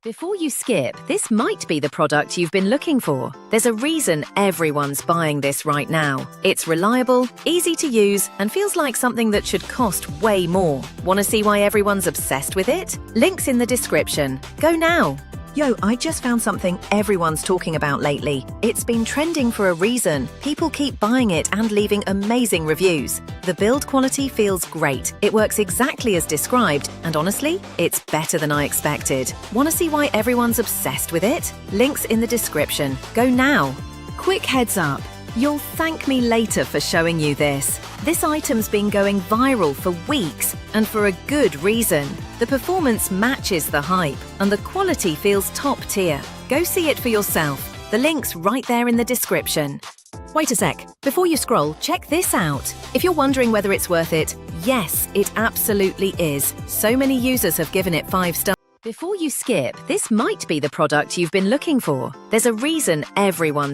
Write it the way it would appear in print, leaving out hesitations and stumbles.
Before you skip, this might be the product you've been looking for. There's a reason everyone's buying this right now. It's reliable, easy to use, and feels like something that should cost way more. Want to see why everyone's obsessed with it? Links in the description. Go now! Yo, I just found something everyone's talking about lately. It's been trending for a reason. People keep buying it and leaving amazing reviews. The build quality feels great. It works exactly as described, and honestly, it's better than I expected. Want to see why everyone's obsessed with it? Links in the description. Go now! Quick heads up. You'll thank me later for showing you this. This item's been going viral for weeks, and for a good reason. The performance matches the hype, and the quality feels top tier. Go see it for yourself. The link's right there in the description. Wait a sec. Before you scroll, check this out. If you're wondering whether it's worth it, yes, it absolutely is. So many users have given it 5 stars. Before you skip, this might be the product you've been looking for. There's a reason everyone's